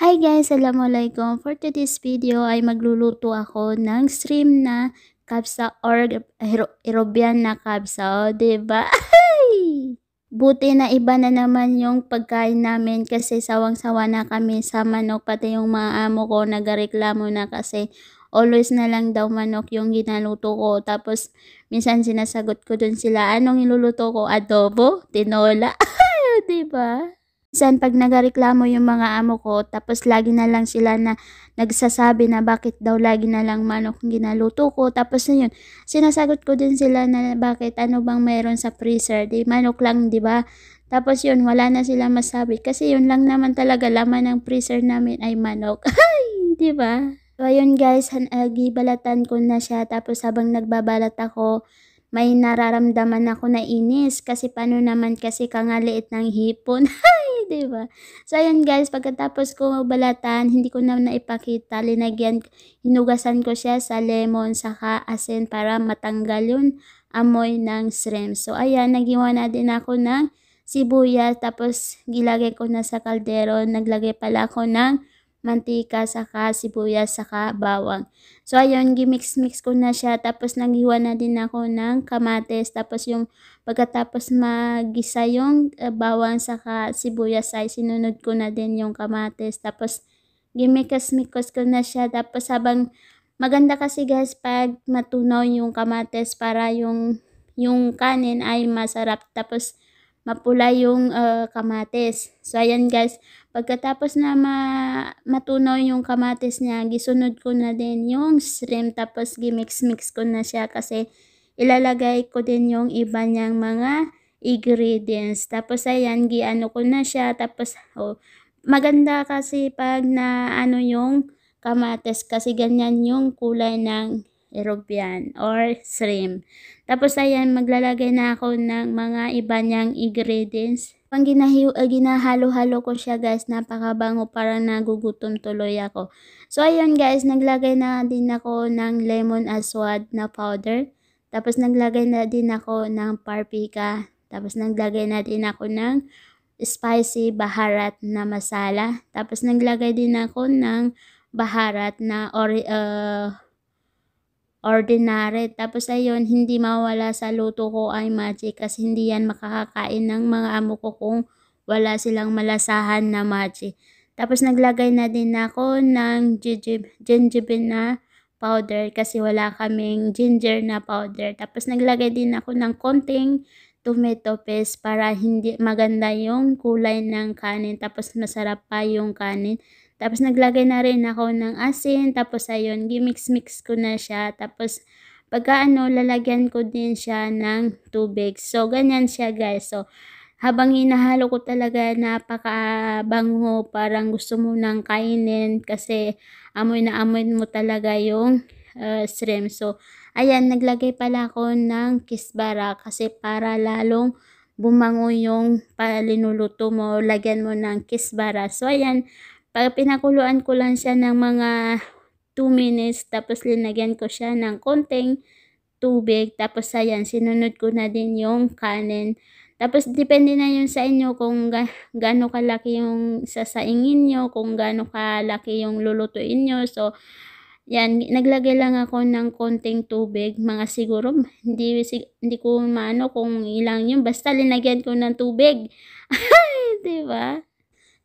Hi guys! Assalamualaikum. For today's video ay magluluto ako ng shrimp na kabsa or European na kabsa. O, diba? Buti na iba na naman yung pagkain namin kasi sawang-sawa na kami sa manok. Pati yung mga amo ko nagareklamo na kasi always na lang daw manok yung ginaluto ko. Tapos minsan sinasagot ko dun sila, anong iluluto ko? Adobo? Tinola? Diba? Minsan 'pag nagareklamo yung mga amo ko tapos lagi na lang sila na nagsasabi na bakit daw lagi na lang manok ang ginaluto ko. Tapos ayun, sinasagot ko din sila na bakit ano bang mayroon sa freezer, 'di manok lang 'di ba? Tapos yun wala na silang masabi kasi yun lang naman talaga laman ng freezer namin ay manok. Ay, 'di ba? So ayun guys, gibalatan ko na siya tapos habang nagbabalat ako may nararamdaman ako na inis kasi paano naman kasi kangaliit ng hipon. 'Di ba? So ayun guys, pagkatapos ko balatan, hindi ko na naipakita, hinugasan ko siya sa lemon saka asin para matanggal yung amoy ng shrimp. So ayan, naghiwa na din ako ng sibuyas tapos gilagay ko na sa kaldero, naglagay pala ako ng mantika saka sibuyas saka bawang. So ayun, gimix-mix ko na siya tapos naghiwa na din ako ng kamatis tapos yung pagkatapos magisa yung bawang saka sibuyas ay sinunod ko na din yung kamatis tapos gimikas-mikos ko na siya tapos habang maganda kasi guys 'pag matunaw yung kamatis para yung kanin ay masarap tapos mapula yung kamatis. So ayan guys, pagkatapos na matunaw yung kamatis niya, gisunod ko na din yung shrimp tapos gimix-mix ko na siya kasi ilalagay ko din yung iba niyang mga ingredients. Tapos ayan, giano ko na siya tapos maganda kasi 'pag na ano yung kamatis kasi ganyan yung kulay ng European or shrimp. Tapos ayan, maglalagay na ako ng mga iba niyang ingredients. Pang ginahalo-halo ko siya guys, napakabango, parang nagugutom tuloy ako. So ayun guys, naglagay na din ako ng lemon aswad na powder. Tapos naglagay na din ako ng paprika. Tapos naglagay na din ako ng spicy baharat na masala. Tapos naglagay din ako ng baharat na ordinary. Tapos ayun, hindi mawala sa luto ko ay magic kasi hindi yan makakakain ng mga amo ko kung wala silang malasahan na magic. Tapos naglagay na din ako ng gingerbread na powder kasi wala kaming ginger na powder. Tapos naglagay din ako ng konting tomato paste para hindi maganda yung kulay ng kanin tapos masarap pa yung kanin. Tapos naglagay na rin ako ng asin, tapos ayun, gimix-mix ko na siya. Tapos pagka lalagyan ko din siya ng tubig. So ganyan siya guys. So habang hinahalo ko talaga napakabango, parang gusto mo nang kainin kasi amoy na amoy mo talaga yung shrimp. So ayan, naglagay pala ako ng kisbara kasi para lalong bumango yung palinuluto mo, lagyan mo ng kisbara. So ayan, pinakuluan ko lang siya ng mga 2 minutes tapos linagyan ko siya ng konting tubig. Tapos ayan, sinunod ko na din yung kanin. Tapos depende na yun sa inyo kung gaano kalaki yung sasaingin nyo, kung gaano kalaki yung lulutuin nyo. So yan, naglagay lang ako ng konting tubig, mga siguro hindi ko maano kung ilang yun, basta linagyan ko ng tubig. 'Di ba?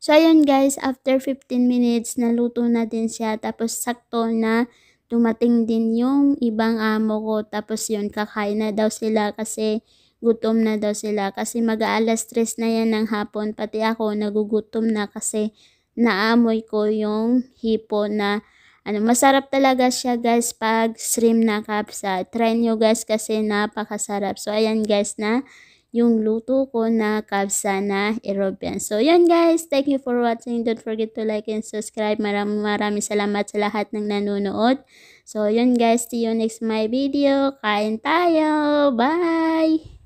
So ayun guys, after 15 minutes naluto na din siya tapos sakto na dumating din yung ibang amo ko tapos yun kakain na daw sila kasi gutom na daw sila kasi mag-aalas 3 na yan ng hapon, pati ako nagugutom na kasi naamoy ko yung hipon na masarap talaga siya guys 'pag shrimp na kapsa. Try nyo guys kasi napakasarap. So ayan guys na yung luto ko na kabsa na European. So, yun guys. Thank you for watching. Don't forget to like and subscribe. Maraming salamat sa lahat ng nanonood. So, yun guys. See you next my video. Kain tayo. Bye!